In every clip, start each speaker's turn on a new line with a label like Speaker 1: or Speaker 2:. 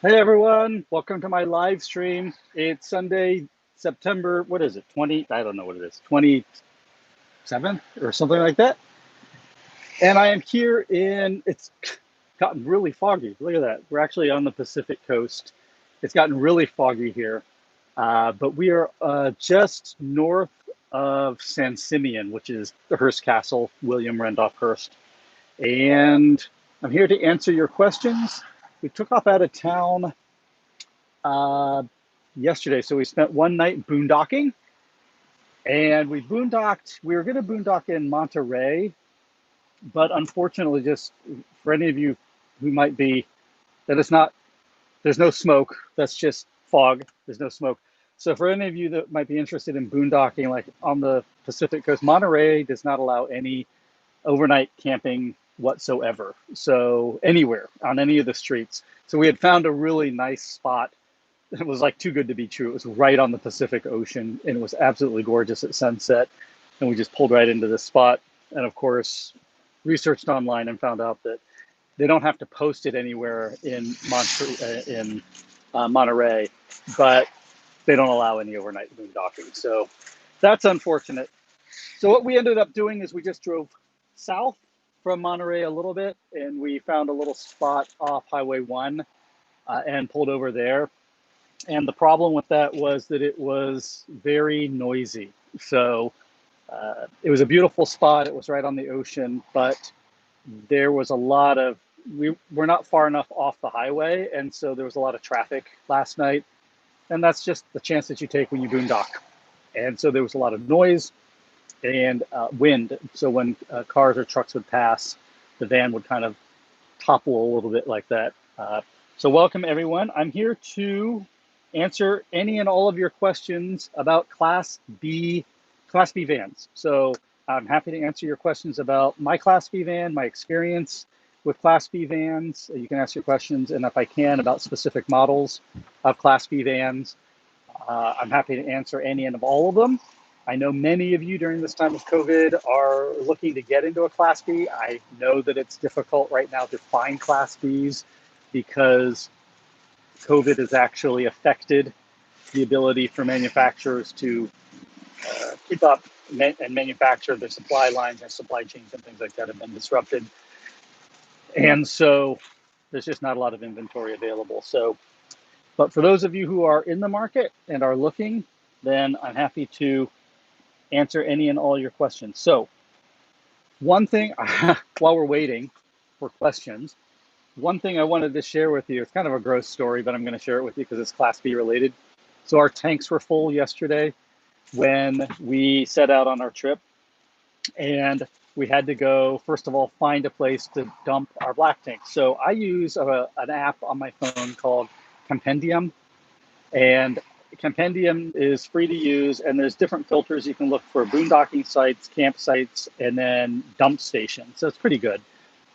Speaker 1: Hey everyone, welcome to my live stream. It's Sunday, September, what is it, 20? I don't know what it is, 27th or something like that. And I am here it's gotten really foggy. Look at that. We're actually on the Pacific coast. It's gotten really foggy here. But we are just north of San Simeon, which is the Hearst Castle, William Randolph Hearst. And I'm here to answer your questions. We took off out of town uh, yesterday. So we spent one night boondocking, and we boondocked. We were going to boondock in Monterey, but unfortunately, just for any of you who might be, that it's not, there's no smoke. That's just fog. There's no smoke. So for any of you that might be interested in boondocking, like on the Pacific coast, Monterey does not allow any overnight camping whatsoever. So anywhere on any of the streets. So we had found a really nice spot. It was like too good to be true. It was right on the Pacific Ocean, and it was absolutely gorgeous at sunset. And we just pulled right into this spot. And of course, researched online and found out that they don't have to post it anywhere in Monterey, but they don't allow any overnight boondocking. So that's unfortunate. So what we ended up doing is we just drove south from Monterey a little bit, and we found a little spot off Highway 1 and pulled over there. And the problem with that was that it was very noisy. So it was a beautiful spot. It was right on the ocean, but there was a lot of, we were not far enough off the highway. And so there was a lot of traffic last night. And that's just the chance that you take when you boondock. And so there was a lot of noise and wind. So when cars or trucks would pass, the van would kind of topple a little bit like that. So welcome everyone. I'm here to answer any and all of your questions about Class B vans. So I'm happy to answer your questions about my Class B van, my experience with Class B vans. You can ask your questions, and if I can, about specific models of Class B vans. I'm happy to answer any and of all of them. I know many of you during this time of COVID are looking to get into a Class B. I know that it's difficult right now to find Class Bs because COVID has actually affected the ability for manufacturers to keep up and manufacture. Their supply lines and supply chains and things like that have been disrupted. And so there's just not a lot of inventory available. So, but for those of you who are in the market and are looking, then I'm happy to answer any and all your questions. So one thing, while we're waiting for questions, one thing I wanted to share with you, it's kind of a gross story, but I'm going to share it with you because it's Class B related. So our tanks were full yesterday when we set out on our trip, and we had to go, first of all, find a place to dump our black tank. So I use an app on my phone called Compendium, and Compendium is free to use, and there's different filters. You can look for boondocking sites, campsites, and then dump stations. So it's pretty good.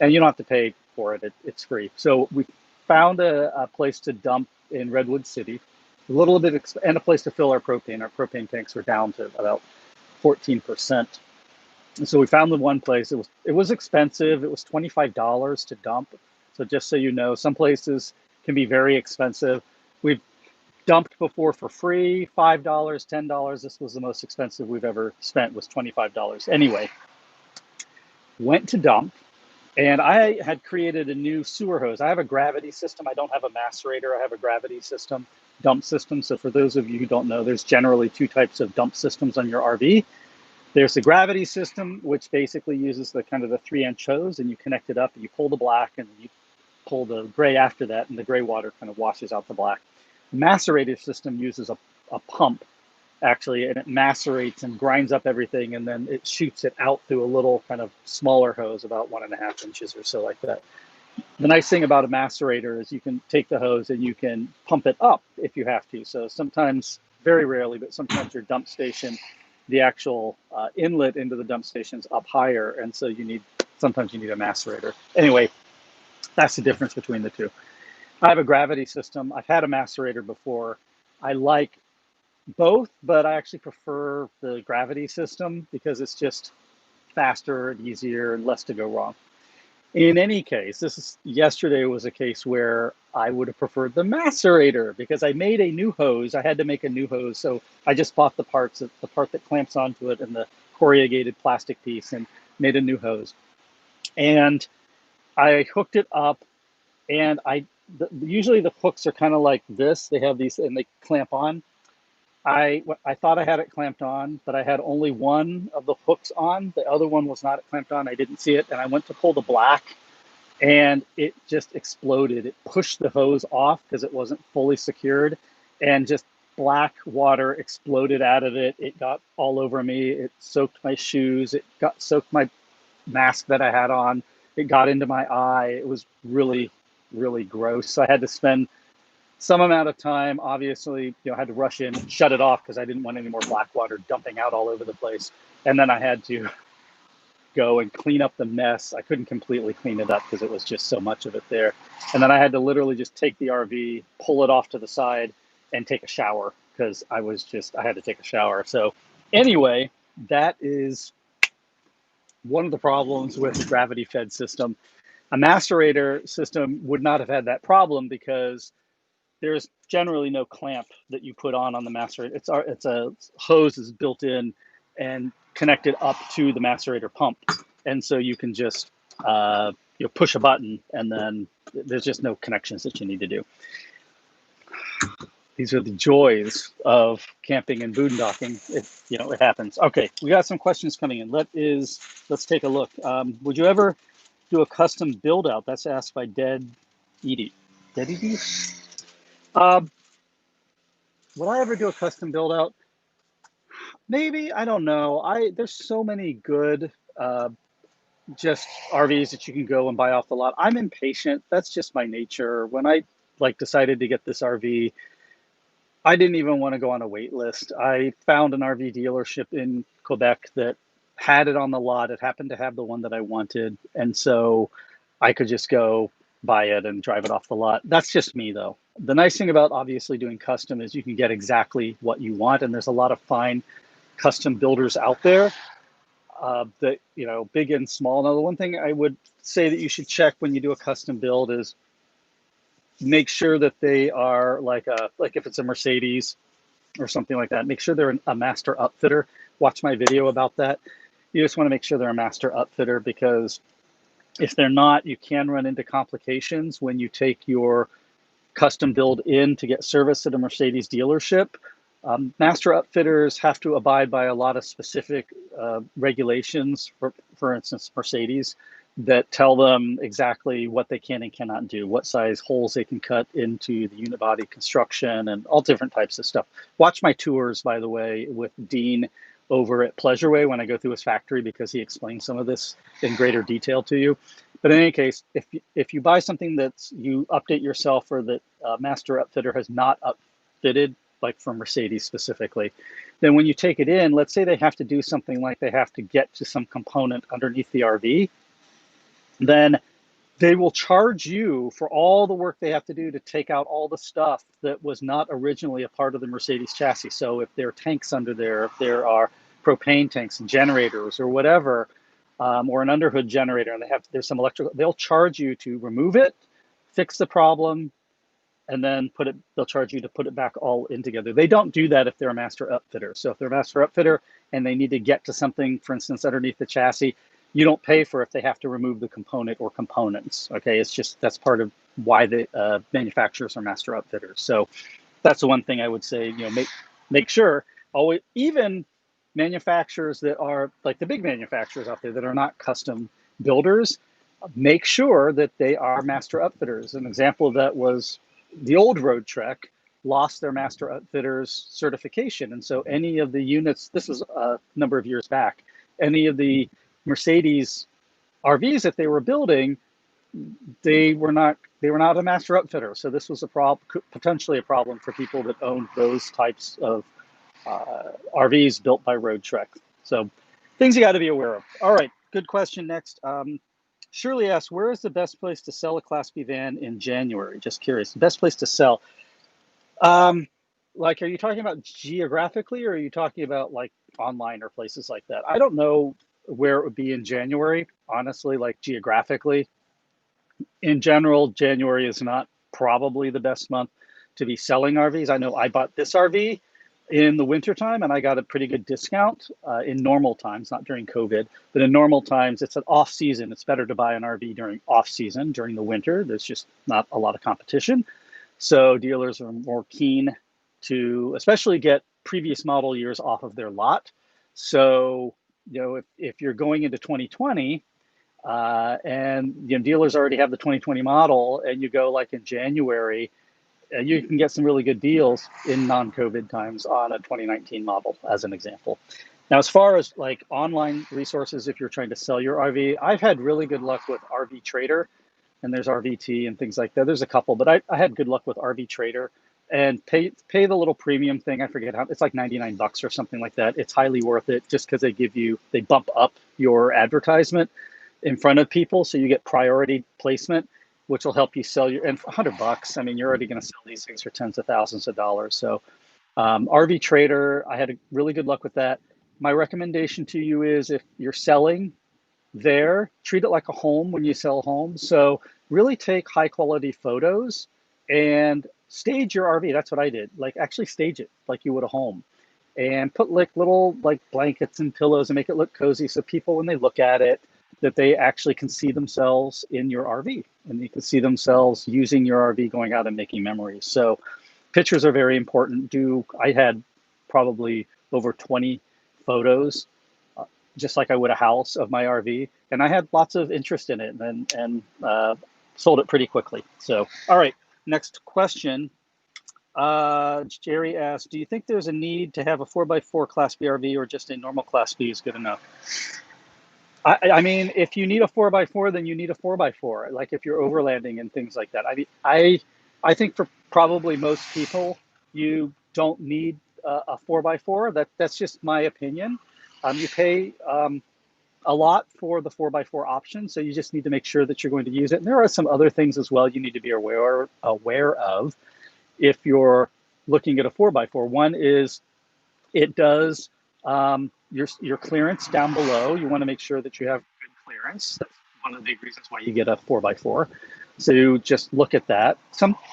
Speaker 1: And you don't have to pay for it. It's free. So we found a place to dump in Redwood City, a little bit, and a place to fill our propane. Our propane tanks were down to about 14%. And so we found the one place. It was expensive. It was $25 to dump. So just so you know, some places can be very expensive. We've dumped before for free, $5, $10. This was the most expensive we've ever spent, was $25. Anyway, went to dump, and I had created a new sewer hose. I have a gravity system. I don't have a macerator. I have a gravity system, dump system. So for those of you who don't know, there's generally two types of dump systems on your RV. There's the gravity system, which basically uses the kind of the 3-inch hose, and you connect it up and you pull the black and you pull the gray after that, and the gray water kind of washes out the black. The macerator system uses a pump actually, and it macerates and grinds up everything, and then it shoots it out through a little kind of smaller hose, about 1.5 inches or so, like that. The nice thing about a macerator is you can take the hose and you can pump it up if you have to. So sometimes, very rarely, but sometimes your dump station, the actual inlet into the dump station is up higher, and so sometimes you need a macerator. Anyway, that's the difference between the two. I have a gravity system. I've had a macerator before. I like both, but I actually prefer the gravity system because it's just faster and easier and less to go wrong. In any case, yesterday was a case where I would have preferred the macerator because I made a new hose. I had to make a new hose, so I just bought the part that clamps onto it and the corrugated plastic piece, and made a new hose. And I hooked it up, and usually the hooks are kind of like this. They have these, and they clamp on. I thought I had it clamped on, but I had only one of the hooks on. The other one was not clamped on. I didn't see it, and I went to pull the black, and it just exploded. It pushed the hose off because it wasn't fully secured, and just black water exploded out of it. It got all over me. It soaked my shoes. It got soaked my mask that I had on. It got into my eye. It was really, really gross. So I had to spend some amount of time, obviously, I had to rush in, shut it off because I didn't want any more black water dumping out all over the place. And then I had to go and clean up the mess. I couldn't completely clean it up because it was just so much of it there. And then I had to literally just take the RV, pull it off to the side, and take a shower because I had to take a shower. So anyway, that is one of the problems with the gravity fed system. A macerator system would not have had that problem because there's generally no clamp that you put on the macerator. It's a hose is built in and connected up to the macerator pump, and so you can just push a button, and then there's just no connections that you need to do. These are the joys of camping and boondocking. It happens. Okay, we got some questions coming in. Let's take a look. Would you ever do a custom build out? That's asked by Dead Edie. Dead Edie? Would I ever do a custom build out? Maybe, I don't know. There's so many good just RVs that you can go and buy off the lot. I'm impatient. That's just my nature. When I decided to get this RV, I didn't even want to go on a wait list. I found an RV dealership in Quebec that had it on the lot. It happened to have the one that I wanted, and so I could just go buy it and drive it off the lot. That's just me, though. The nice thing about obviously doing custom is you can get exactly what you want, and there's a lot of fine custom builders out there that, big and small. Now, the one thing I would say that you should check when you do a custom build is make sure that they are like if it's a Mercedes or something like that, make sure they're a master upfitter. Watch my video about that. You just want to make sure they're a master upfitter, because if they're not, you can run into complications when you take your custom build in to get service at a Mercedes dealership. Master upfitters have to abide by a lot of specific regulations, for instance, Mercedes, that tell them exactly what they can and cannot do, what size holes they can cut into the unibody construction, and all different types of stuff. Watch my tours, by the way, with Dean over at Pleasureway when I go through his factory, because he explains some of this in greater detail to you. But in any case, if you buy something that you update yourself, or that master upfitter has not upfitted, like from Mercedes specifically, then when you take it in, let's say they have to do something like they have to get to some component underneath the RV, then they will charge you for all the work they have to do to take out all the stuff that was not originally a part of the Mercedes chassis. So if there are tanks under there, if there are propane tanks and generators or whatever, or an underhood generator, and there's some electrical, they'll charge you to remove it, fix the problem, and then they'll charge you to put it back all in together. They don't do that if they're a master upfitter. So if they're a master upfitter and they need to get to something, for instance, underneath the chassis, you don't pay for if they have to remove the component or components. Okay, it's just, that's part of why the manufacturers are master upfitters. So that's the one thing I would say. Make sure, always, even manufacturers that are like the big manufacturers out there that are not custom builders, make sure that they are master upfitters. An example of that was the old Road Trek lost their master upfitters certification, and so any of the units, this was a number of years back, any of the Mercedes RVs that they were building, they were not a master upfitter. So this was potentially a problem for people that owned those types of RVs built by Road Trek. So things you got to be aware of. All right, good question. Next, Shirley asks, where is the best place to sell a Class B van in January? Just curious. The best place to sell. Are you talking about geographically, or are you talking about like online or places like that? I don't know where it would be in January, honestly, like geographically. In general, January is not probably the best month to be selling RVs. I know I bought this RV in the wintertime and I got a pretty good discount in normal times, not during COVID, but in normal times, it's an off season. It's better to buy an RV during off season, during the winter. There's just not a lot of competition. So dealers are more keen to especially get previous model years off of their lot. So, if you're going into 2020, and dealers already have the 2020 model, and you go like in January, you can get some really good deals in non-COVID times on a 2019 model, as an example. Now, as far as like online resources, if you're trying to sell your RV, I've had really good luck with RV Trader, and there's RVT and things like that. There's a couple, but I had good luck with RV Trader, and pay the little premium thing. I forget how, it's like 99 bucks or something like that. It's highly worth it just because they bump up your advertisement in front of people, so you get priority placement, which will help you sell your, and for 100 bucks, I mean, you're already going to sell these things for tens of thousands of dollars. So RV Trader, I had a really good luck with that. My recommendation to you is, if you're selling there, treat it like a home when you sell homes. So really take high quality photos and stage your RV. That's what I did. Like, actually stage it like you would a home, and put like little like blankets and pillows and make it look cozy, so people, when they look at it, that they actually can see themselves in your RV, and they can see themselves using your RV, going out and making memories. So pictures are very important. I had probably over 20 photos, just like I would a house, of my RV, and I had lots of interest in it, and sold it pretty quickly. So, all right, next question. Jerry asked, do you think there's a need to have a 4x4 Class B RV, or just a normal Class B is good enough? I mean, if you need a 4x4, then you need a 4x4. Like if you're overlanding and things like that. I mean, I think for probably most people, you don't need a 4x4. That's just my opinion. You pay a lot for the 4x4 option, so you just need to make sure that you're going to use it. And there are some other things as well you need to be aware of if you're looking at a 4x4. One is, it does your clearance down below. You want to make sure that you have good clearance. That's one of the big reasons why you get a 4x4. So just look at that.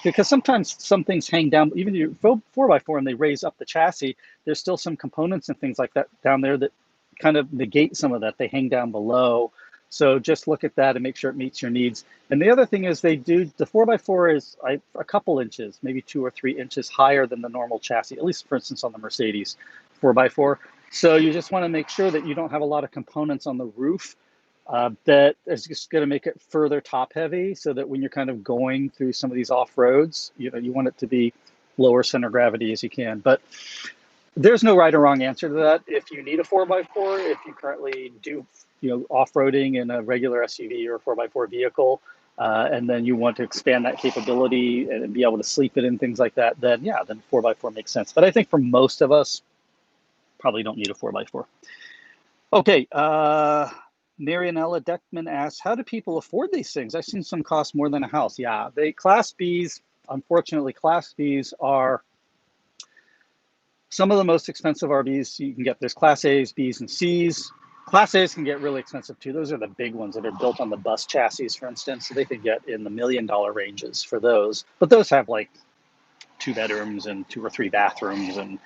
Speaker 1: Because sometimes some things hang down, even your 4x4, and they raise up the chassis, there's still some components and things like that down there that kind of negate some of that. They hang down below. So just look at that and make sure it meets your needs. And the other thing is, the 4x4 is a couple inches, maybe 2 or 3 inches higher than the normal chassis, at least for instance on the Mercedes 4x4. So you just want to make sure that you don't have a lot of components on the roof that is just going to make it further top heavy, so that when you're kind of going through some of these off roads, you want it to be lower center of gravity as you can. But there's no right or wrong answer to that. If you need a 4x4, if you currently do off-roading in a regular SUV or a 4x4 vehicle, and then you want to expand that capability and be able to sleep it in, things like that, then 4x4 makes sense. But I think for most of us, probably don't need a 4x4. Okay, Marianella Deckman asks, how do people afford these things? I've seen some cost more than a house. Yeah, Class Bs, unfortunately, Class Bs are some of the most expensive RVs you can get. There's Class A's, B's, and C's. Class A's can get really expensive too. Those are the big ones that are built on the bus chassis, for instance. So they could get in the $1 million ranges for those. But those have like 2 bedrooms and 2 or 3 bathrooms, and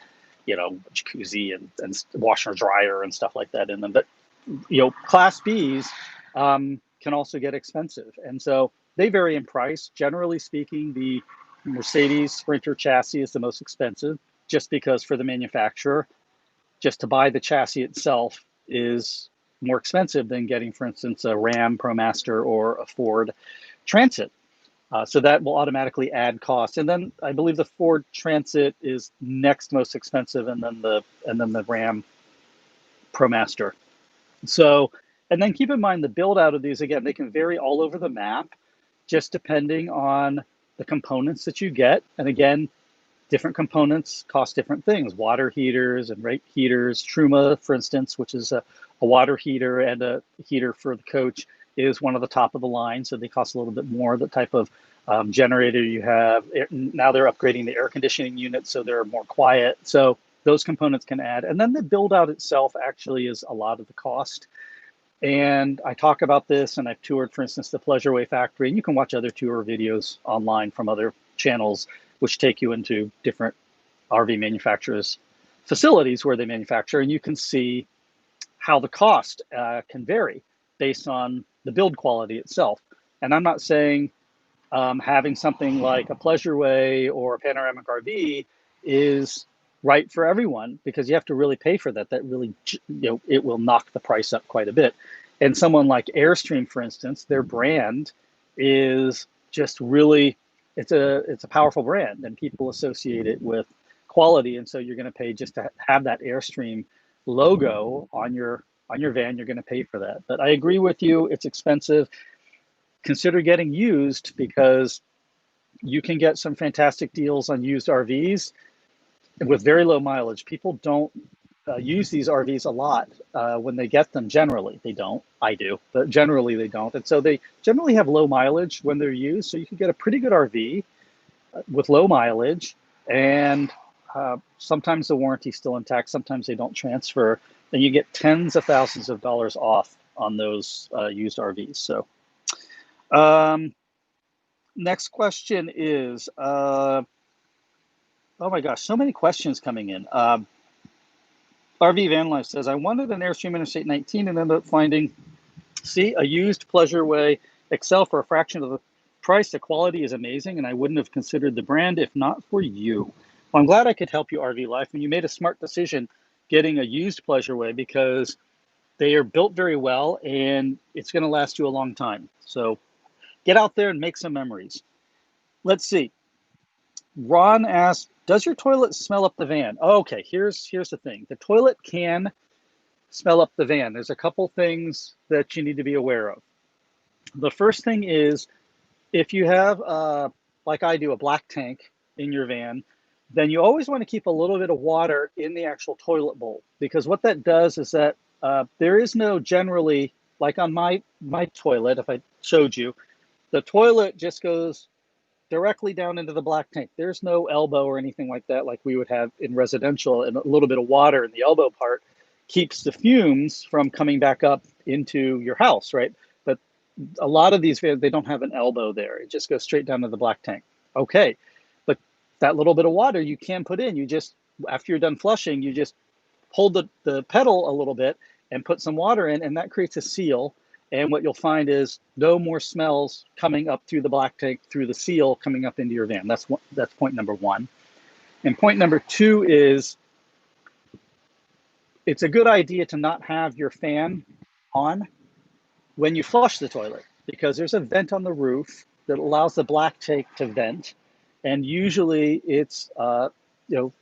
Speaker 1: jacuzzi and washer dryer and stuff like that in them. But Class B's can also get expensive, and so they vary in price. Generally speaking, the Mercedes Sprinter chassis is the most expensive, just because for the manufacturer, just to buy the chassis itself is more expensive than getting, for instance, a Ram ProMaster or a Ford Transit. So that will automatically add cost. And then I believe the Ford Transit is next most expensive, and then the Ram ProMaster. So, and then keep in mind the build out of these, again, they can vary all over the map, just depending on the components that you get. And again, different components cost different things. Water heaters and rate heaters. Truma, for instance, which is a water heater and a heater for the coach, is one of the top of the line. So they cost a little bit more. The type of generator you have. Now they're upgrading the air conditioning unit, so they're more quiet. So those components can add. And then the build out itself actually is a lot of the cost. And I talk about this, and I've toured, for instance, the Pleasureway factory, and you can watch other tour videos online from other channels, which take you into different RV manufacturers' facilities where they manufacture, and you can see how the cost can vary based on the build quality itself. And I'm not saying having something like a Pleasureway or a Panoramic RV is right for everyone, because you have to really pay for that. That really, it will knock the price up quite a bit. And someone like Airstream, for instance, their brand is just really, it's a powerful brand, and people associate it with quality. And so you're going to pay just to have that Airstream logo on your van. You're going to pay for that. But I agree with you, it's expensive. Consider getting used, because you can get some fantastic deals on used RVs with very low mileage. People don't use these RVs a lot when they get them. Generally, they don't. I do, but generally they don't. And so they generally have low mileage when they're used. So you can get a pretty good RV with low mileage, and sometimes the warranty's still intact. Sometimes they don't transfer, and you get tens of thousands of dollars off on those used RVs. So next question is, oh my gosh, so many questions coming in. RV Van Life says, I wanted an Airstream Interstate 19 and ended up finding, a used Pleasureway Excel for a fraction of the price. The quality is amazing, and I wouldn't have considered the brand if not for you. Well, I'm glad I could help you, RV Life, and you made a smart decision getting a used Pleasureway, because they are built very well, and it's going to last you a long time. So get out there and make some memories. Let's see. Ron asked, does your toilet smell up the van? Oh, okay, here's the thing. The toilet can smell up the van. There's a couple things that you need to be aware of. The first thing is, if you have, like I do, a black tank in your van, then you always want to keep a little bit of water in the actual toilet bowl, because what that does is that there is no generally, like on my toilet, if I showed you, the toilet just goes directly down into the black tank. There's no elbow or anything like that, like we would have in residential, and a little bit of water in the elbow part keeps the fumes from coming back up into your house, right? But a lot of these vans, they don't have an elbow there. It just goes straight down to the black tank. Okay, but that little bit of water you can put in. You just, after you're done flushing, you just hold the pedal a little bit and put some water in, and that creates a seal. And what you'll find is no more smells coming up through the black tank, through the seal coming up into your van. That's point number one. And point number two is, it's a good idea to not have your fan on when you flush the toilet, because there's a vent on the roof that allows the black tank to vent. And usually it's, the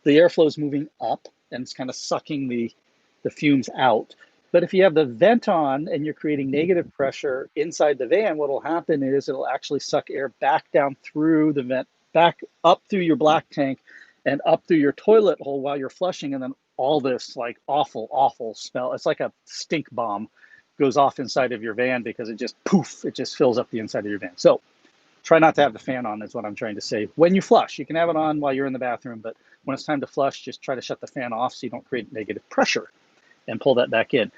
Speaker 1: airflow is moving up, and it's kind of sucking the fumes out. But if you have the vent on and you're creating negative pressure inside the van, what will happen is it'll actually suck air back down through the vent, back up through your black tank and up through your toilet hole while you're flushing. And then all this like awful smell, it's like a stink bomb, goes off inside of your van, because it just poof, it just fills up the inside of your van. So try not to have the fan on, is what I'm trying to say. When you flush, you can have it on while you're in the bathroom, but when it's time to flush, just try to shut the fan off so you don't create negative pressure, and pull that back in.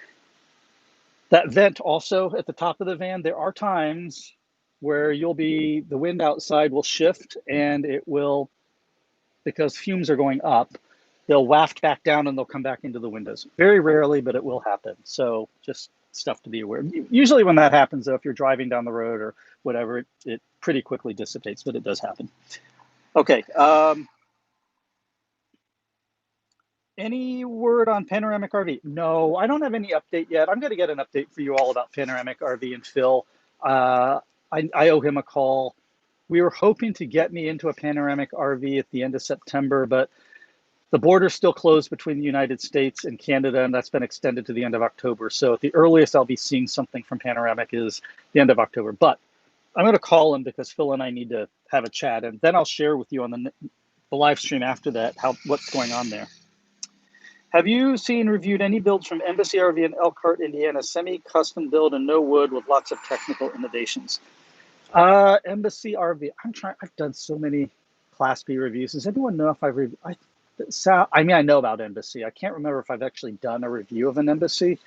Speaker 1: That vent also at the top of the van, there are times where the wind outside will shift, and it will, because fumes are going up, they'll waft back down and they'll come back into the windows. Very rarely, but it will happen. So just stuff to be aware of. Usually when that happens, though, if you're driving down the road or whatever, it pretty quickly dissipates, but it does happen. Okay. Any word on Panoramic RV? No, I don't have any update yet. I'm going to get an update for you all about Panoramic RV and Phil. I owe him a call. We were hoping to get me into a Panoramic RV at the end of September, but the border's still closed between the United States and Canada, and that's been extended to the end of October. So at the earliest I'll be seeing something from Panoramic is the end of October. But I'm going to call him, because Phil and I need to have a chat, and then I'll share with you on the live stream after that what's going on there. Have you reviewed any builds from Embassy RV in Elkhart, Indiana? Semi-custom build and no wood with lots of technical innovations. Embassy RV. I've done so many Class B reviews. Does anyone know if I've reviewed? I know about Embassy. I can't remember if I've actually done a review of an Embassy.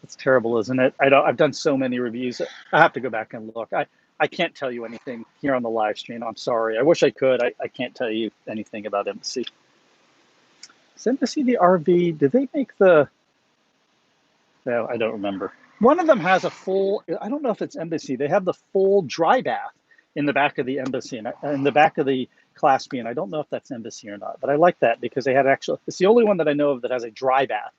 Speaker 1: It's terrible, isn't it? I've done so many reviews. I have to go back and look. I can't tell you anything here on the live stream. I'm sorry. I wish I could. I can't tell you anything about Embassy. Is Embassy the RV? Did they make the? No, I don't remember. One of them has a full. I don't know if it's Embassy. They have the full dry bath in the back of the Embassy and in the back of the Class B, and I don't know if that's Embassy or not. But I like that because they had actual. It's the only one that I know of that has a dry bath.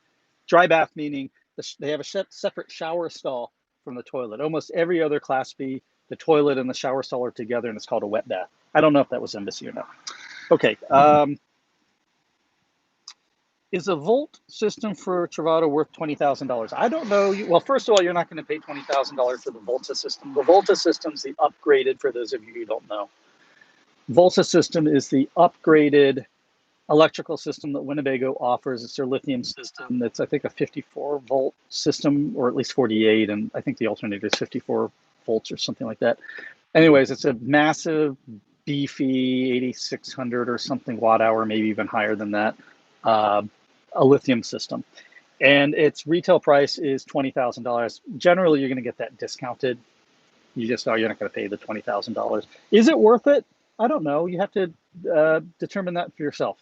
Speaker 1: Dry bath meaning they have a separate shower stall from the toilet. Almost every other Class B, the toilet and the shower stall are together, and it's called a wet bath. I don't know if that was Embassy or not. Okay. Is a Volt system for Travato worth $20,000? I don't know. Well, first of all, you're not going to pay $20,000 for the Volta system. The Volta system's the upgraded, for those of you who don't know. Volta system is the upgraded electrical system that Winnebago offers. It's their lithium system. That's, I think, a 54 volt system, or at least 48, and I think the alternator is 54 volts or something like that. Anyways, it's a massive, beefy 8,600 or something watt hour, maybe even higher than that, a lithium system. And its retail price is $20,000. Generally, you're going to get that discounted. You just know you're not going to pay the $20,000. Is it worth it? I don't know. You have to determine that for yourself.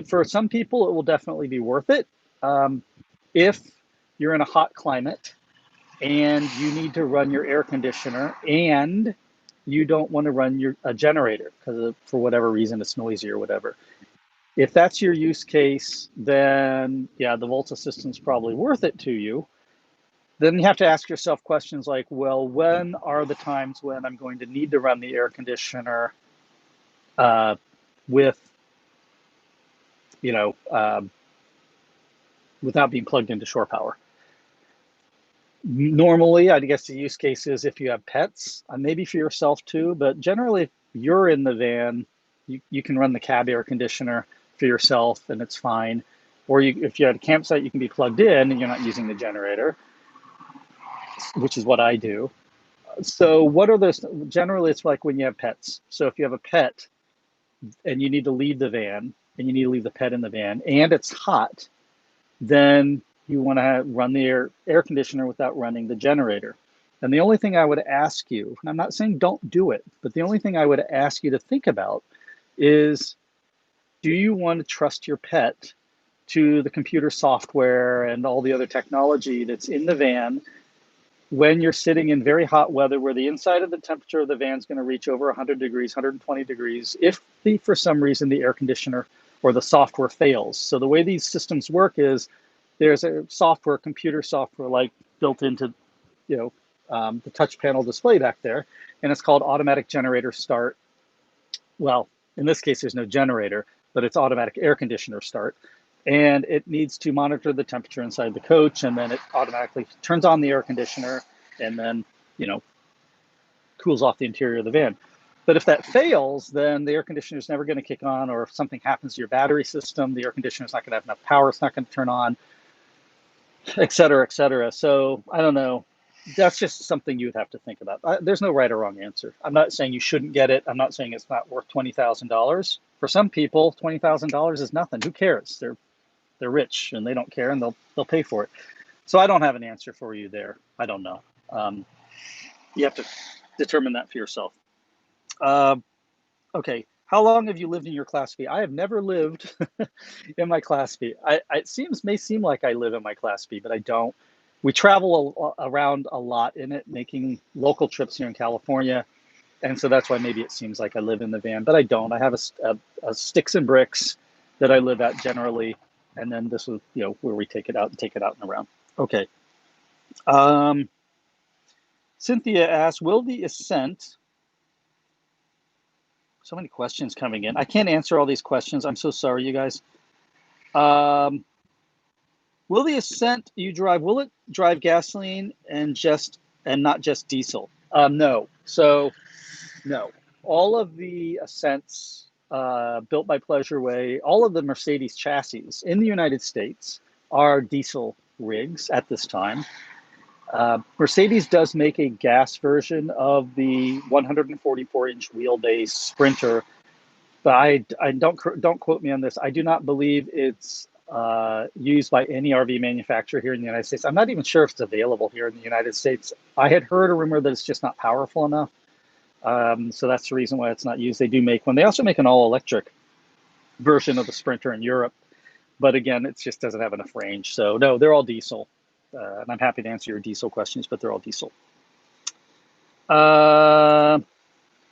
Speaker 1: For some people, it will definitely be worth it. If you're in a hot climate and you need to run your air conditioner and you don't want to run a generator because for whatever reason it's noisy or whatever. If that's your use case, then yeah, the Volta system is probably worth it to you. Then you have to ask yourself questions like, well, when are the times when I'm going to need to run the air conditioner with, without being plugged into shore power? Normally, I guess the use case is if you have pets, maybe for yourself too, but generally if you're in the van, you can run the cab air conditioner for yourself and it's fine. Or if you're at a campsite, you can be plugged in and you're not using the generator, which is what I do. So what are those? Generally, it's like when you have pets. So if you have a pet and you need to leave the van and you need to leave the pet in the van and it's hot, then you want to run the air conditioner without running the generator. And the only thing I would ask you, and I'm not saying don't do it, but the only thing I would ask you to think about is, do you want to trust your pet to the computer software and all the other technology that's in the van when you're sitting in very hot weather where the inside of the temperature of the van is going to reach over 100 degrees, 120 degrees, if for some reason the air conditioner or the software fails? So the way these systems work is there's a computer software like built into the touch panel display back there, and it's called automatic generator start. Well, in this case, there's no generator, but it's automatic air conditioner start. And it needs to monitor the temperature inside the coach, and then it automatically turns on the air conditioner and then, cools off the interior of the van. But if that fails, then the air conditioner is never going to kick on, or if something happens to your battery system, the air conditioner is not going to have enough power, it's not going to turn on, et cetera, et cetera. So I don't know. That's just something you would have to think about. There's no right or wrong answer. I'm not saying you shouldn't get it. I'm not saying it's not worth $20,000. For some people, $20,000 is nothing. Who cares? They're rich and they don't care, and they'll pay for it. So I don't have an answer for you there. I don't know. You have to determine that for yourself. Okay. How long have you lived in your Class B? I have never lived in my Class B. It may seem like I live in my Class B, but I don't. We travel around a lot in it, making local trips here in California. And so that's why maybe it seems like I live in the van, but I don't. I have a sticks and bricks that I live at generally. And then this was, where we take it out and around. Okay. Cynthia asked, will the Ascent, so many questions coming in. I can't answer all these questions. I'm so sorry, you guys. Will the Ascent you drive, will it drive gasoline and not just diesel? No. So no. All of the Ascents built by Pleasureway, all of the Mercedes chassis in the United States are diesel rigs at this time. Mercedes does make a gas version of the 144-inch wheelbase Sprinter, but I don't quote me on this. I do not believe it's used by any RV manufacturer here in the United States. I'm not even sure if it's available here in the United States. I had heard a rumor that it's just not powerful enough. So that's the reason why it's not used. They do make one. They also make an all-electric version of the Sprinter in Europe. But again, it just doesn't have enough range. So no, they're all diesel. And I'm happy to answer your diesel questions, but they're all diesel.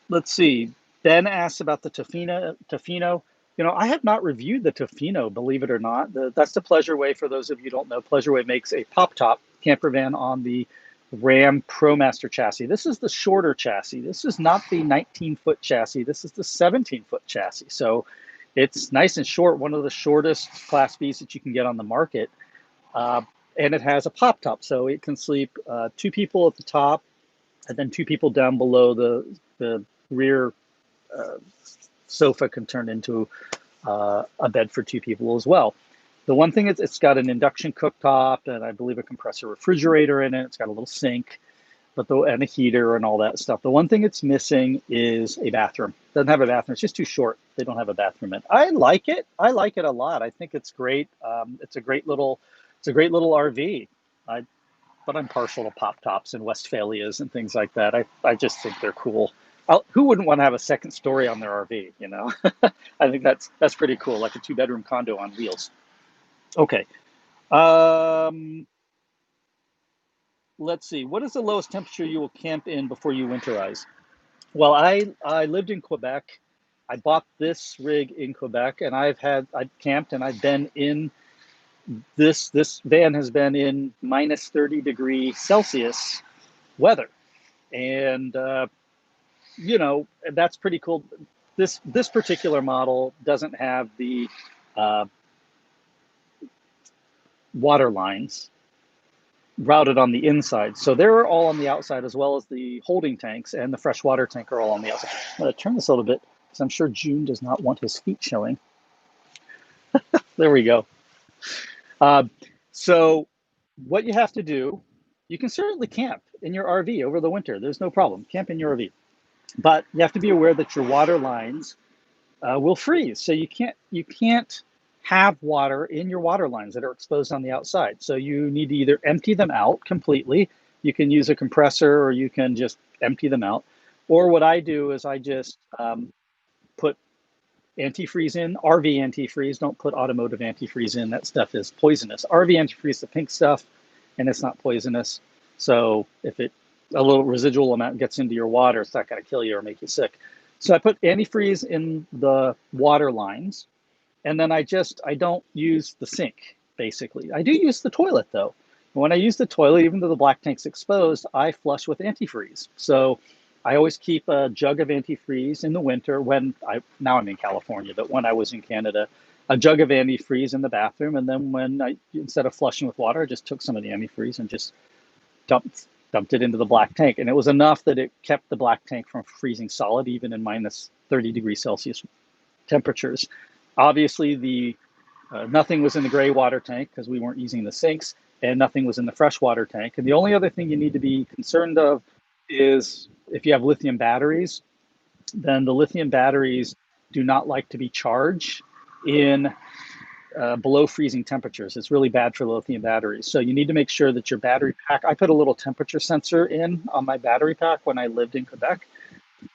Speaker 1: Let's see. Ben asks about the Tofino. You know, I have not reviewed the Tofino, believe it or not. That's the Pleasureway. For those of you who don't know, Pleasureway makes a pop-top camper van on the Ram ProMaster chassis. This is the shorter chassis. This is not the 19-foot chassis. This is the 17-foot chassis. So it's nice and short, one of the shortest Class Bs that you can get on the market. And it has a pop-top, so it can sleep 2 people at the top, and then 2 people down below. The rear sofa can turn into a bed for 2 people as well. The one thing is it's got an induction cooktop and I believe a compressor refrigerator in it. It's got a little sink, and a heater and all that stuff. The one thing it's missing is a bathroom. It doesn't have a bathroom. It's just too short. They don't have a bathroom in it. I like it. I like it a lot. I think it's great. It's a great little RV. But I'm partial to pop tops and Westphalias and things like that. I just think they're cool. Who wouldn't want to have a second story on their RV? You know, I think that's pretty cool, like a 2-bedroom condo on wheels. Okay. Let's see. What is the lowest temperature you will camp in before you winterize? Well, I lived in Quebec. I bought this rig in Quebec, and I've camped and I've been in. This van has been in minus 30 degree Celsius weather, and you know, that's pretty cool. This particular model doesn't have the water lines routed on the inside, so they're all on the outside, as well as the holding tanks and the fresh water tank are all on the outside. I'm going to turn this a little bit because I'm sure June does not want his feet showing. There we go. So what you have to do, you can certainly camp in your RV over the winter. There's no problem. Camp in your RV. But you have to be aware that your water lines will freeze. So you can't have water in your water lines that are exposed on the outside. So you need to either empty them out completely. You can use a compressor or you can just empty them out. Or what I do is I just put antifreeze in, RV antifreeze. Don't put automotive antifreeze in. That stuff is poisonous. RV antifreeze, the pink stuff, and it's not poisonous. So if a little residual amount gets into your water, it's not going to kill you or make you sick. So I put antifreeze in the water lines, and then I don't use the sink, basically. I do use the toilet, though. When I use the toilet, even though the black tank's exposed, I flush with antifreeze. So I always keep a jug of antifreeze in the winter now I'm in California, but when I was in Canada, a jug of antifreeze in the bathroom. And then instead of flushing with water, I just took some of the antifreeze and just dumped it into the black tank. And it was enough that it kept the black tank from freezing solid, even in minus 30 degrees Celsius temperatures. Obviously, nothing was in the gray water tank because we weren't using the sinks, and nothing was in the fresh water tank. And the only other thing you need to be concerned of is if you have lithium batteries, then the lithium batteries do not like to be charged in below freezing temperatures. It's really bad for lithium batteries. So you need to make sure that your battery pack, I put a little temperature sensor in on my battery pack when I lived in Quebec,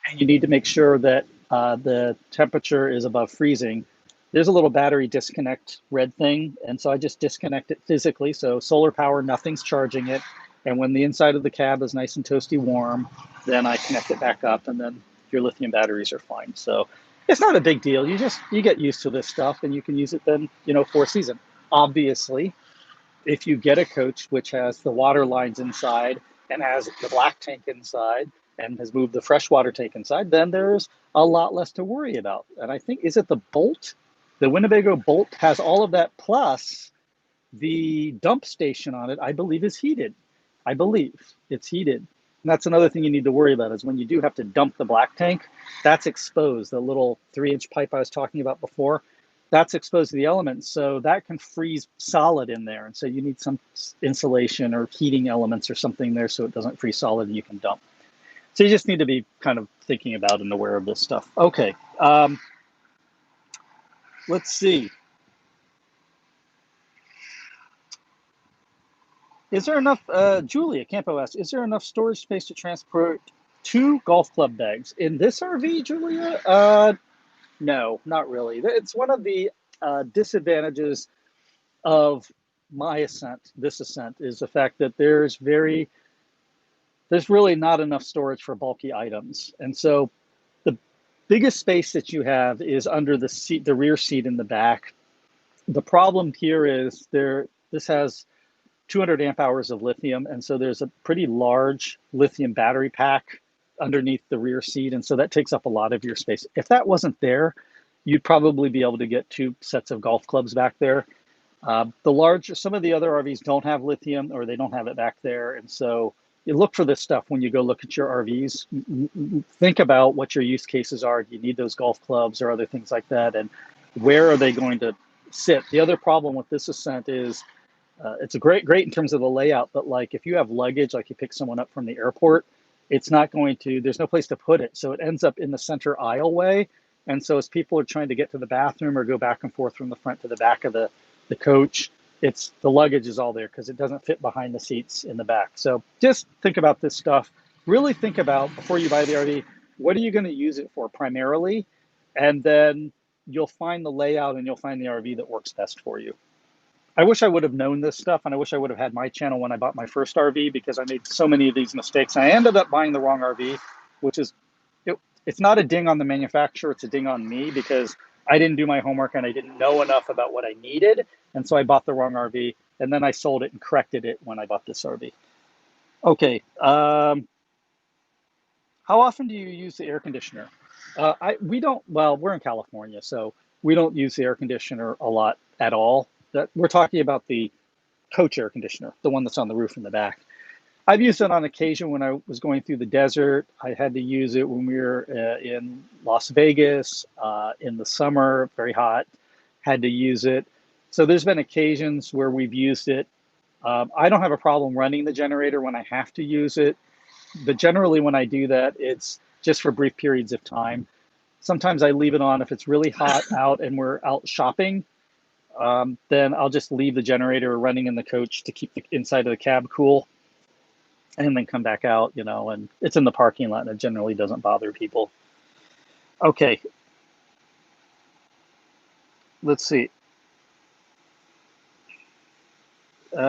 Speaker 1: and you need to make sure that the temperature is above freezing. There's a little battery disconnect red thing, and so I just disconnect it physically. So solar power, nothing's charging it. And when the inside of the cab is nice and toasty warm, then I connect it back up, and then your lithium batteries are fine. So it's not a big deal. You get used to this stuff, and you can use it then, for a season. Obviously, if you get a coach which has the water lines inside and has the black tank inside and has moved the freshwater tank inside, then there's a lot less to worry about. And I think, is it the Bolt? The Winnebago Bolt has all of that, plus the dump station on it, I believe, is heated. I believe it's heated. And that's another thing you need to worry about, is when you do have to dump the black tank, that's exposed. The little 3-inch pipe I was talking about before, that's exposed to the elements. So that can freeze solid in there. And so you need some insulation or heating elements or something there so it doesn't freeze solid and you can dump. So you just need to be kind of thinking about and aware of this stuff. Okay. Let's see. Is there enough, Julia Campo asks, is there enough storage space to transport 2 golf club bags? In this RV, Julia? No, not really. It's one of the disadvantages of my ascent, this ascent, is the fact that there's really not enough storage for bulky items. And so the biggest space that you have is under the seat, the rear seat in the back. The problem here is this has 200 amp hours of lithium, and so there's a pretty large lithium battery pack underneath the rear seat, and so that takes up a lot of your space. If that wasn't there, you'd probably be able to get 2 sets of golf clubs back there. Some of the other RVs don't have lithium, or they don't have it back there, and so you look for this stuff when you go look at your RVs. Think about what your use cases are. Do you need those golf clubs or other things like that, and where are they going to sit? The other problem with this ascent is it's a great in terms of the layout, but like if you have luggage, like you pick someone up from the airport, it's not going to, there's no place to put it. So it ends up in the center aisleway. And so as people are trying to get to the bathroom or go back and forth from the front to the back of the coach, the luggage is all there because it doesn't fit behind the seats in the back. So just think about this stuff. Really think about, before you buy the RV, what are you going to use it for primarily? And then you'll find the layout and you'll find the RV that works best for you. I wish I would have known this stuff, and I wish I would have had my channel when I bought my first RV, because I made so many of these mistakes. I ended up buying the wrong RV, which is, it's not a ding on the manufacturer, it's a ding on me, because I didn't do my homework and I didn't know enough about what I needed, and so I bought the wrong RV, and then I sold it and corrected it when I bought this RV. Okay, how often do you use the air conditioner? We don't, well, we're in California, so we don't use the air conditioner a lot at all. We're talking about the coach air conditioner, the one that's on the roof in the back. I've used it on occasion when I was going through the desert. I had to use it when we were in Las Vegas in the summer, very hot, had to use it. So there's been occasions where we've used it. I don't have a problem running the generator when I have to use it, but generally when I do that, it's just for brief periods of time. Sometimes I leave it on if it's really hot out and we're out shopping. Then I'll just leave the generator running in the coach to keep the inside of the cab cool, and then come back out, and it's in the parking lot and it generally doesn't bother people. Okay. Let's see.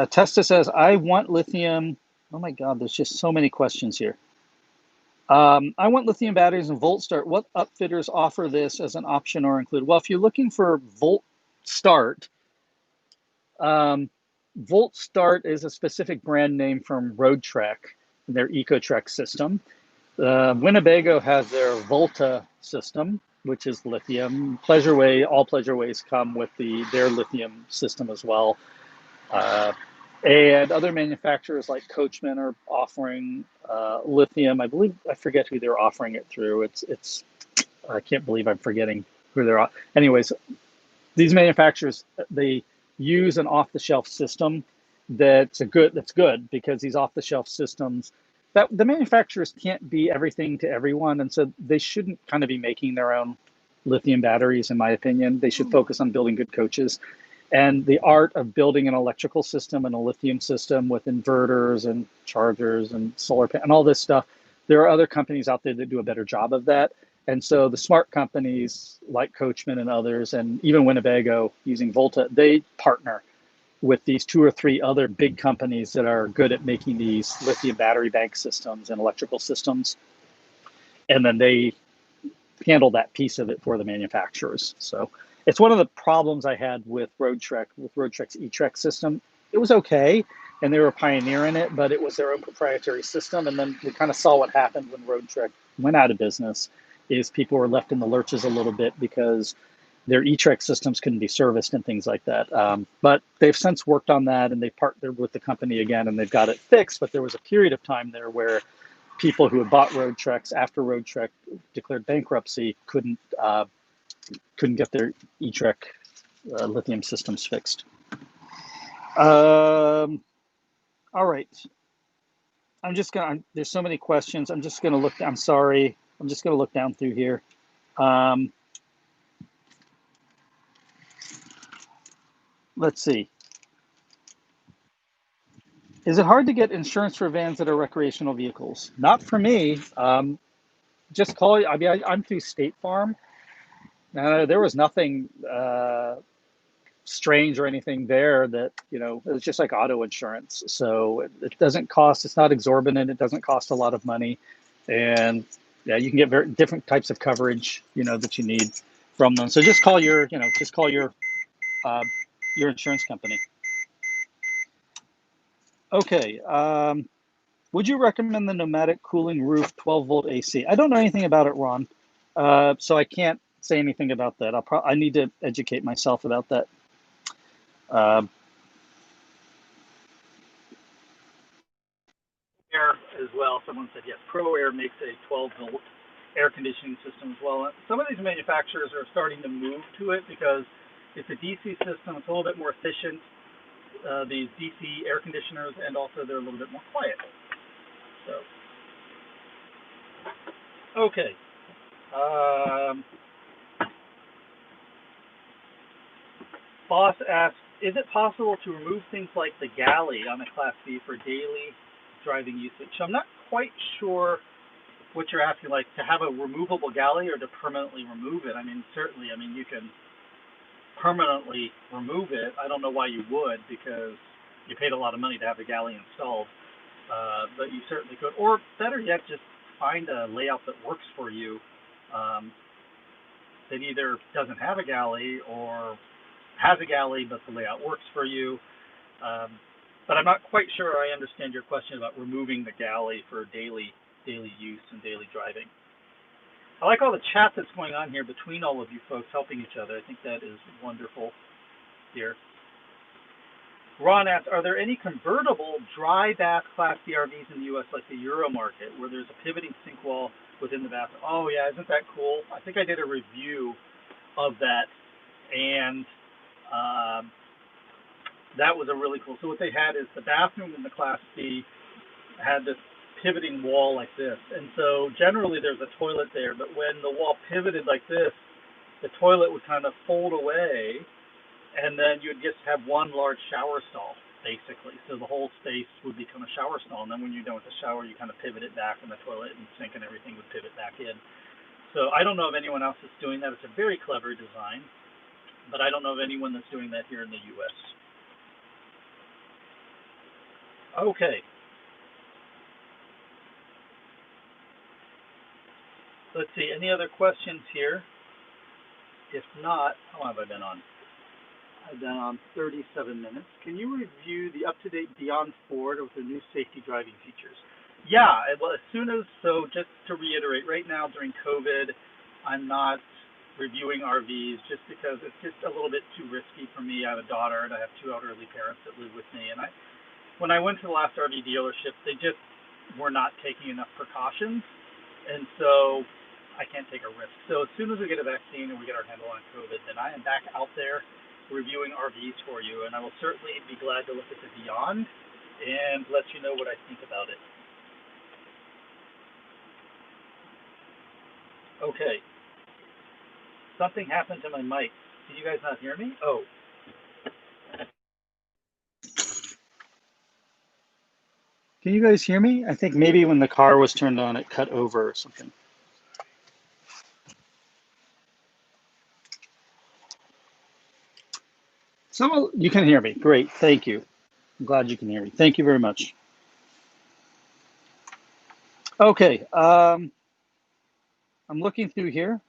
Speaker 1: Testa says, I want lithium. Oh my God, there's just so many questions here. I want lithium batteries and Volt Start. What upfitters offer this as an option or include? Well, if you're looking for Volt Start, Volt Start is a specific brand name from Roadtrek, their EcoTrek system. Winnebago has their Volta system, which is lithium. All Pleasureways come with their lithium system as well. And other manufacturers like Coachman are offering lithium. I forget who they're offering it through. I can't believe I'm forgetting who they're. Anyways, these manufacturers, they use an off-the-shelf system that's good, because these off-the-shelf systems, that the manufacturers can't be everything to everyone, and so they shouldn't kind of be making their own lithium batteries, in my opinion. They should focus on building good coaches. And the art of building an electrical system and a lithium system with inverters and chargers and solar panels and all this stuff, there are other companies out there that do a better job of that. And so the smart companies like Coachman and others, and even Winnebago using Volta, they partner with these 2 or 3 other big companies that are good at making these lithium battery bank systems and electrical systems. And then they handle that piece of it for the manufacturers. So it's one of the problems I had with Roadtrek's E-Trek system. It was okay, and they were a pioneer in it, but it was their own proprietary system. And then we kind of saw what happened when Roadtrek went out of business, is people were left in the lurches a little bit because their E-Trek systems couldn't be serviced and things like that. But they've since worked on that, and they partnered with the company again, and they've got it fixed. But there was a period of time there where people who had bought Roadtreks after Roadtrek declared bankruptcy couldn't get their E-Trek lithium systems fixed. All right. There's so many questions. I'm just gonna look. I'm sorry. I'm just gonna look down through here. Let's see. Is it hard to get insurance for vans that are recreational vehicles? Not for me. Just call. I mean, I'm through State Farm. There was nothing strange or anything there. That it was just like auto insurance. So it doesn't cost. It's not exorbitant. It doesn't cost a lot of money, and yeah, you can get very different types of coverage. That you need from them. So just call uh, your insurance company. Okay. Would you recommend the pneumatic cooling roof 12-volt AC? I don't know anything about it, Ron, so I can't say anything about that. I need to educate myself about that. Um, Air as well. Someone said yes. Pro Air makes a 12-volt air conditioning system as well. Some of these manufacturers are starting to move to it because it's a DC system. It's a little bit more efficient. These DC air conditioners, and also they're a little bit more quiet. So, okay. Um, Boss asks, is it possible to remove things like the Galley on a Class B for daily driving usage? So I'm not quite sure what you're asking, like to have a removable Galley or to permanently remove it. I mean, certainly, you can permanently remove it. I don't know why you would, because you paid a lot of money to have the Galley installed. But you certainly could. Or better yet, just find a layout that works for you, that either doesn't have a Galley or has a Galley, but the layout works for you. But I'm not quite sure I understand your question about removing the Galley for daily use and daily driving. I like all the chat that's going on here between all of you folks helping each other. I think that is wonderful here. Ron asks, are there any convertible dry bath Class D RVs in the U.S. like the Euro market where there's a pivoting sink wall within the bathroom? Oh yeah, isn't that cool? I think I did a review of that, and that was a really cool. So what they had is the bathroom in the Class D had this pivoting wall like this, and so generally there's a toilet there, but when the wall pivoted like this, the toilet would kind of fold away, and then you'd just have one large shower stall basically. So the whole space would become a shower stall, and then when you're done with the shower, you kind of pivot it back, and the toilet and sink and everything would pivot back in. So I don't know of anyone else that's doing that. It's a very clever design, but I don't know of anyone that's doing that here in the U.S. Okay. Let's see, any other questions here? If not, how long have I been on? I've been on 37 minutes. Can you review the up-to-date Beyond Ford with the new safety driving features? Yeah, well, as soon as, so just to reiterate, right now during COVID, I'm not reviewing RVs just because it's just a little bit too risky for me. I have a daughter and I have two elderly parents that live with me. And when I went to the last RV dealership, they just were not taking enough precautions. And so I can't take a risk. So as soon as we get a vaccine and we get our handle on COVID, then I am back out there reviewing RVs for you, and I will certainly be glad to look at the Beyond and let you know what I think about it. Okay. Something happened to my mic. Can you guys not hear me? Oh. Can you guys hear me? I think maybe when the car was turned on, it cut over or something. So you can hear me. Great. Thank you. I'm glad you can hear me. Thank you very much. Okay. I'm looking through here.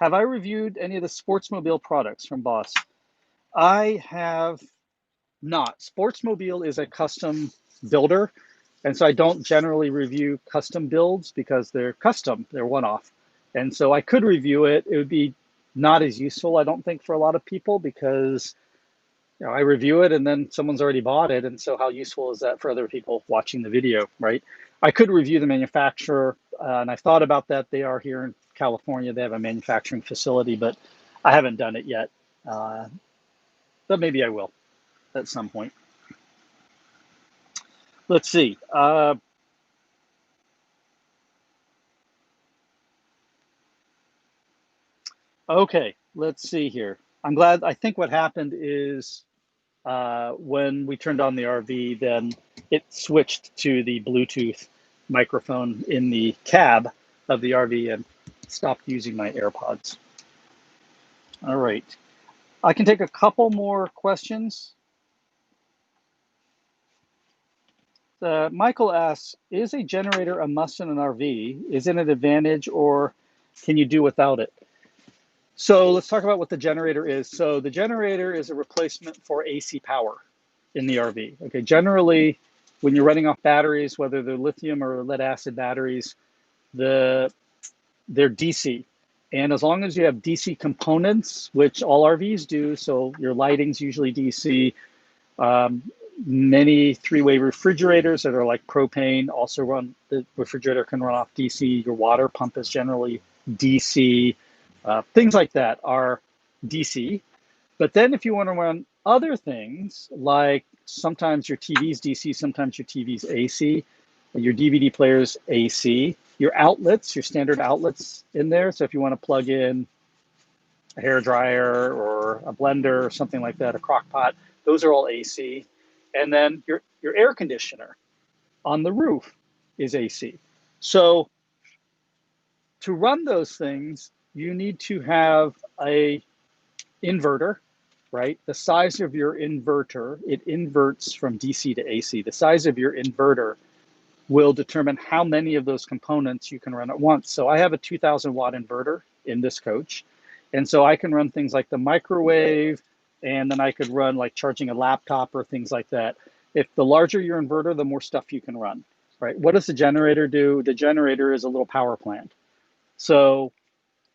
Speaker 1: Have I reviewed any of the Sportsmobile products from Boss? I have not. Sportsmobile is a custom builder, and so I don't generally review custom builds because they're custom, they're one-off. And so I could review it. It would be not as useful, I don't think, for a lot of people because I review it and then someone's already bought it. And so how useful is that for other people watching the video, right? I could review the manufacturer, and I've thought about that. They are here in California. They have a manufacturing facility, but I haven't done it yet. But maybe I will at some point. Let's see. Okay, let's see here. I'm glad. I think what happened is when we turned on the RV, then it switched to the Bluetooth microphone in the cab of the RV and stopped using my AirPods. All right. I can take a couple more questions. Michael asks, is a generator a must in an RV? Is it an advantage or can you do without it? So let's talk about what the generator is. So the generator is a replacement for AC power in the RV. Okay, generally, when you're running off batteries, whether they're lithium or lead acid batteries, they're DC. And as long as you have DC components, which all RVs do, so your lighting's usually DC, many three-way refrigerators that are like propane also run, the refrigerator can run off DC. Your water pump is generally DC. Things like that are DC. But then if you want to run other things, like sometimes your TV's DC, sometimes your TV's AC, your DVD player's AC, your outlets, your standard outlets in there. So if you want to plug in a hair dryer or a blender or something like that, a crock pot, those are all AC. And then your air conditioner on the roof is AC. So to run those things, you need to have a inverter, right? The size of your inverter, it inverts from DC to AC. The size of your inverter will determine how many of those components you can run at once. So I have a 2000 watt inverter in this coach. And so I can run things like the microwave, and then I could run like charging a laptop or things like that. If the larger your inverter, the more stuff you can run, right? What does the generator do? The generator is a little power plant. So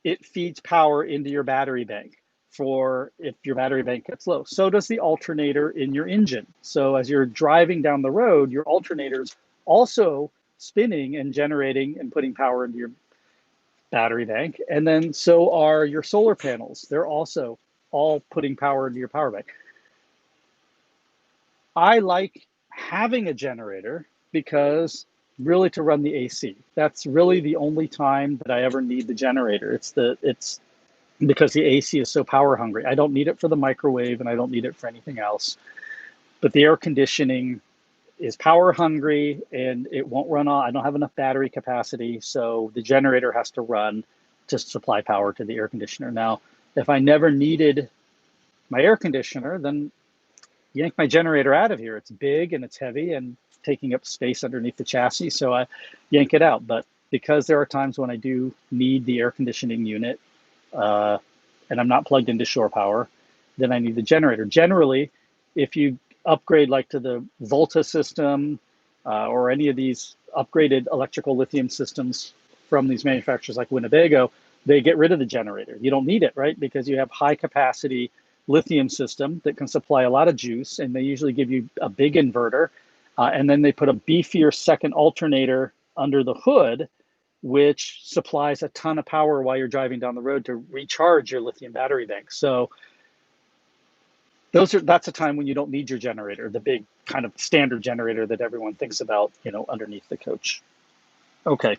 Speaker 1: it feeds power into your battery bank for if your battery bank gets low. So does the alternator in your engine. So as you're driving down the road, your alternator's also spinning and generating and putting power into your battery bank. And then so are your solar panels. They're also all putting power into your power bank. I like having a generator because really to run the AC. That's really the only time that I ever need the generator. It's because the AC is so power hungry. I don't need it for the microwave and I don't need it for anything else. But the air conditioning is power hungry and it won't run on. I don't have enough battery capacity. So the generator has to run to supply power to the air conditioner. Now, if I never needed my air conditioner, then yank my generator out of here. It's big and it's heavy and taking up space underneath the chassis. So I yank it out. But because there are times when I do need the air conditioning unit and I'm not plugged into shore power, then I need the generator. Generally, if you upgrade like to the Volta system or any of these upgraded electrical lithium systems from these manufacturers like Winnebago, they get rid of the generator. You don't need it, right? Because you have high capacity lithium system that can supply a lot of juice, and they usually give you a big inverter, and then they put a beefier second alternator under the hood, which supplies a ton of power while you're driving down the road to recharge your lithium battery bank. So that's a time when you don't need your generator, the big kind of standard generator that everyone thinks about, underneath the coach. Okay,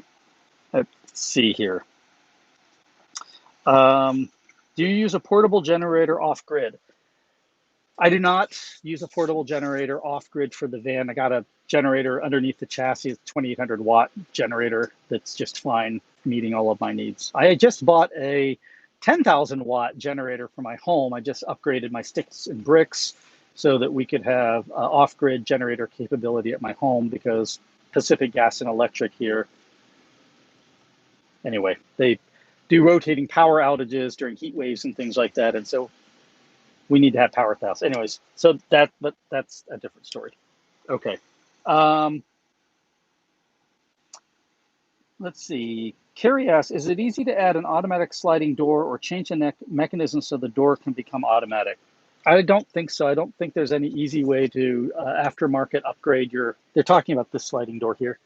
Speaker 1: let's see here. Do you use a portable generator off-grid? I do not use a portable generator off-grid for the van. I got a generator underneath the chassis, a 2800 watt generator that's just fine, meeting all of my needs. I just bought a 10,000 watt generator for my home. I just upgraded my sticks and bricks so that we could have off-grid generator capability at my home because Pacific Gas and Electric here, anyway, they do rotating power outages during heat waves and things like that. And so we need to have power at the house. Anyways, so that's a different story. Okay. Let's see. Carrie asks, is it easy to add an automatic sliding door or change the mechanism so the door can become automatic? I don't think so. I don't think there's any easy way to aftermarket upgrade they're talking about this sliding door here.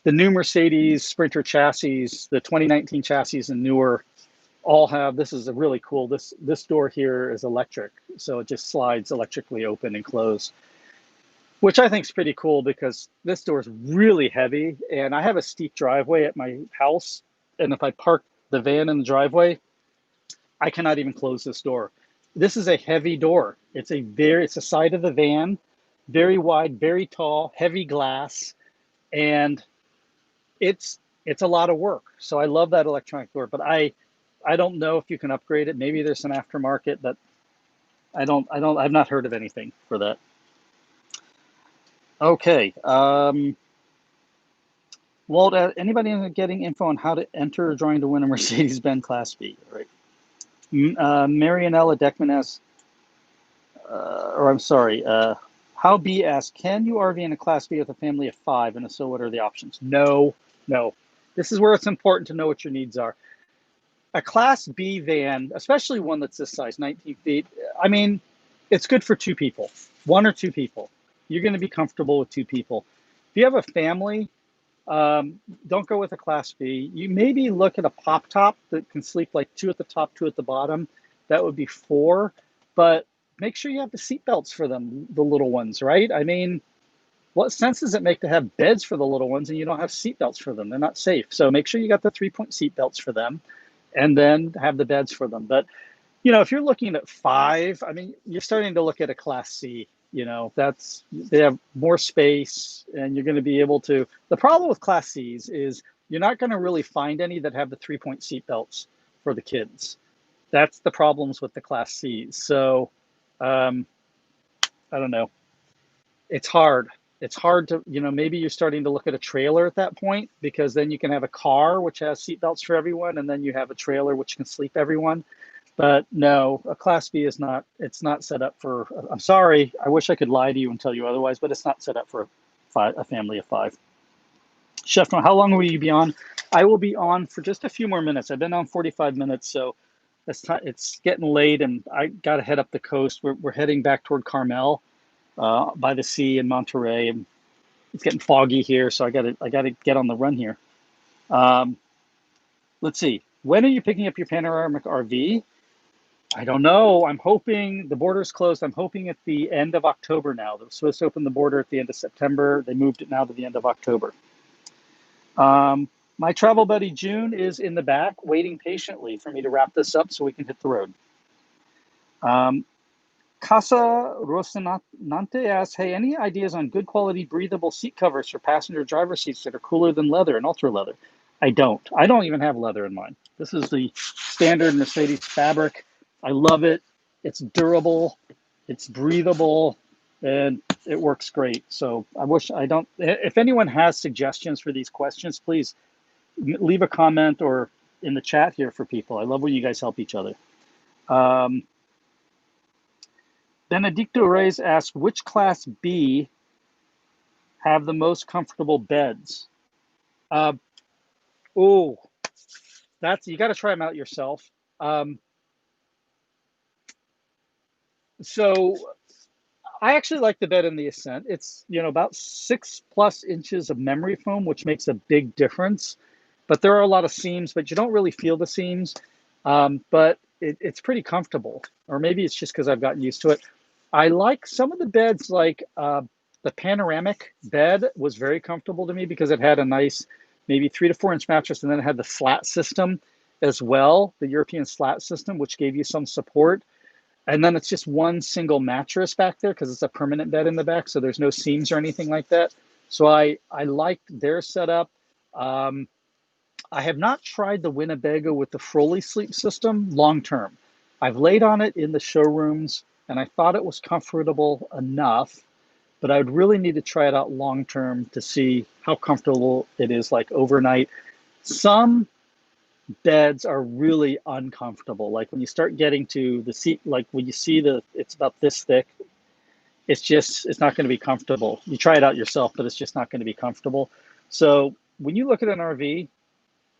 Speaker 1: The new Mercedes Sprinter chassis, the 2019 chassis and newer, all have, this is a really cool, this door here is electric. So it just slides electrically open and close, which I think is pretty cool because this door is really heavy and I have a steep driveway at my house. And if I park the van in the driveway, I cannot even close this door. this is a heavy door. It's the side of the van, very wide, very tall, heavy glass, and it's a lot of work. So I love that electronic door, but I don't know if you can upgrade it. Maybe there's an aftermarket, but I've not heard of anything for that. Okay. Walt, anybody getting info on how to enter or join to win a Mercedes-Benz Class B? Right. Marianella Deckman asks, or I'm sorry, how B asks, can you RV in a Class B with a family of 5? And if so, what are the options? No, no. This is where it's important to know what your needs are. A Class B van, especially one that's this size, 19 feet, I mean, it's good for 2 people, 1 or 2 people. You're going to be comfortable with 2 people. If you have a family, don't go with a Class B. You maybe look at a pop top that can sleep like 2 at the top, 2 at the bottom. That would be 4. But make sure you have the seat belts for them, the little ones, right? I mean, what sense does it make to have beds for the little ones and you don't have seat belts for them? They're not safe. So make sure you got the 3-point seat belts for them, and then have the beds for them. But if you're looking at 5, I mean, you're starting to look at a Class C. They have more space, and you're going to be able to. The problem with Class Cs is you're not going to really find any that have the 3-point seat belts for the kids. That's the problems with the Class Cs. So, I don't know. It's hard. It's hard to, maybe you're starting to look at a trailer at that point, because then you can have a car which has seat belts for everyone, and then you have a trailer which can sleep everyone. But no, a Class B it's not set up for, I'm sorry, I wish I could lie to you and tell you otherwise, but it's not set up for a family of 5. Chef, how long will you be on? I will be on for just a few more minutes. I've been on 45 minutes, so it's getting late, and I got to head up the coast. We're heading back toward Carmel, by the sea in Monterey, and it's getting foggy here, so I got to get on the run here. Let's see. When are you picking up your Panoramic RV? I don't know. I'm hoping the border's closed. I'm hoping at the end of October now. They were supposed to open the border at the end of September. They moved it now to the end of October. My travel buddy June is in the back waiting patiently for me to wrap this up so we can hit the road. Casa Rocinante asks, hey, any ideas on good quality breathable seat covers for passenger driver seats that are cooler than leather and ultra leather? I don't even have leather in mine. This is the standard Mercedes fabric. I love it. It's durable, it's breathable, and it works great. So if anyone has suggestions for these questions, please leave a comment or in the chat here for people. I love when you guys help each other. Benedicto Reyes asks, which Class B have the most comfortable beds? You got to try them out yourself. So I actually like the bed in the Ascent. It's about 6+ inches of memory foam, which makes a big difference. But there are a lot of seams, but you don't really feel the seams. But it's pretty comfortable, or maybe it's just because I've gotten used to it. I like some of the beds, like the Panoramic bed was very comfortable to me because it had a nice, maybe 3 to 4 inch mattress, and then it had the slat system as well, the European slat system, which gave you some support. And then it's just one single mattress back there because it's a permanent bed in the back, so there's no seams or anything like that. So I liked their setup. I have not tried the Winnebago with the Froley sleep system long term. I've laid on it in the showrooms, and I thought it was comfortable enough, but I would really need to try it out long term to see how comfortable it is, like overnight. Some beds are really uncomfortable. Like when you start getting to the seat, like when you see it's about this thick, it's not going to be comfortable. You try it out yourself, but it's just not going to be comfortable. So when you look at an RV,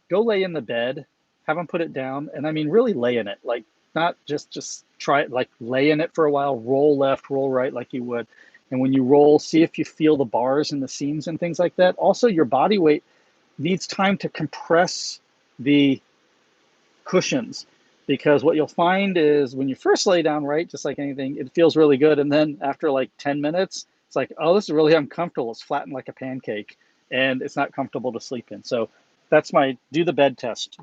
Speaker 1: go lay in the bed, have them put it down, and I mean really lay in it, like not just try it, like lay in it for a while, roll left, roll right like you would. And when you roll, see if you feel the bars and the seams and things like that. Also, your body weight needs time to compress the cushions, because what you'll find is when you first lay down, right, just like anything, it feels really good. And then after like 10 minutes, it's like, oh, this is really uncomfortable. It's flattened like a pancake and it's not comfortable to sleep in. So that's do the bed test.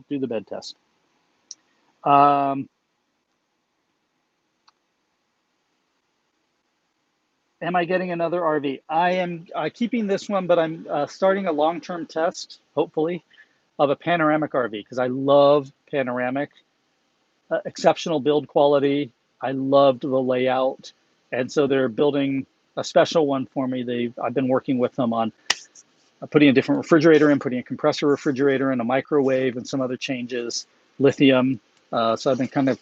Speaker 1: Am I getting another RV? I am keeping this one, but I'm starting a long-term test, hopefully, of a panoramic RV because I love panoramic, exceptional build quality. I loved the layout, and so they're building a special one for me. I've been working with them on putting a different refrigerator in, putting a compressor refrigerator in, a microwave, and some other changes, lithium. So I've been kind of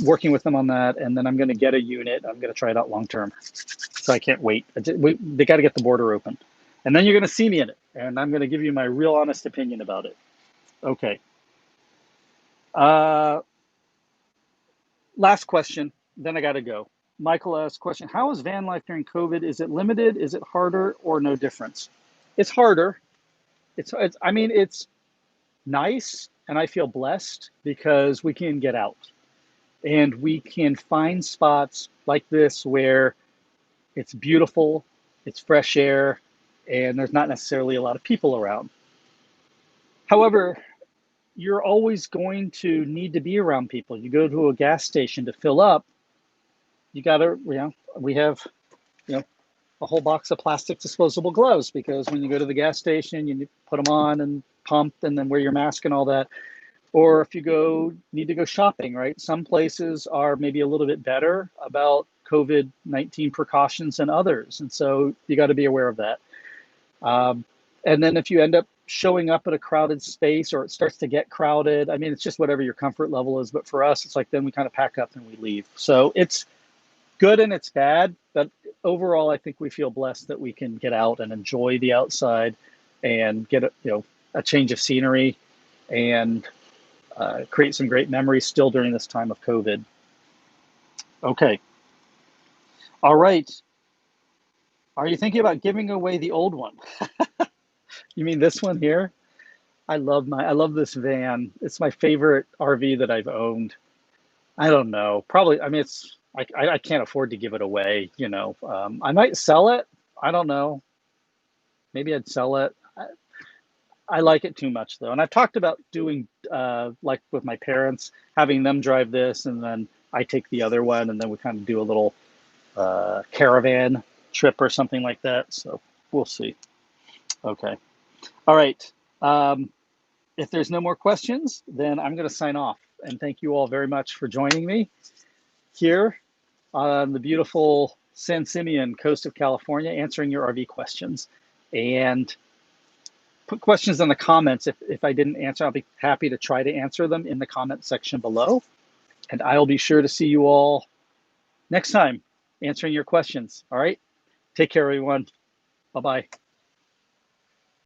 Speaker 1: working with them on that, and then I'm going to get a unit. I'm going to try it out long term. So I can't wait. They got to get the border open, and then you're going to see me in it, and I'm going to give you my real honest opinion about it. Okay. Last question, then I got to go. Michael asked question, how is van life during COVID? Is it limited? Is it harder or no difference? It's harder. I mean, it's nice and I feel blessed because we can get out and we can find spots like this where it's beautiful, it's fresh air, and there's not necessarily a lot of people around. However, you're always going to need to be around people. You go to a gas station to fill up, you gotta, we have, a whole box of plastic disposable gloves because when you go to the gas station, you put them on and pump and then wear your mask and all that. Or if you need to go shopping, right? Some places are maybe a little bit better about COVID-19 precautions than others. And so you got to be aware of that. And then if you end up showing up at a crowded space or it starts to get crowded, I mean, it's just whatever your comfort level is. But for us, it's like then we kind of pack up and we leave. So it's good and it's bad. But overall, I think we feel blessed that we can get out and enjoy the outside and get a change of scenery and create some great memories still during this time of COVID. Okay. All right. Are you thinking about giving away the old one? You mean this one here? I love this van. It's my favorite RV that I've owned. I don't know. Probably, I mean, I can't afford to give it away, I might sell it. I don't know. Maybe I'd sell it. I like it too much though. And I've talked about doing like with my parents, having them drive this and then I take the other one and then we kind of do a little caravan trip or something like that. So we'll see. Okay. All right. If there's no more questions, then I'm going to sign off. And thank you all very much for joining me here on the beautiful San Simeon coast of California, answering your RV questions. And put questions in the comments. If I didn't answer, I'll be happy to try to answer them in the comment section below. And I'll be sure to see you all next time answering your questions. All right. Take care, everyone. Bye-bye.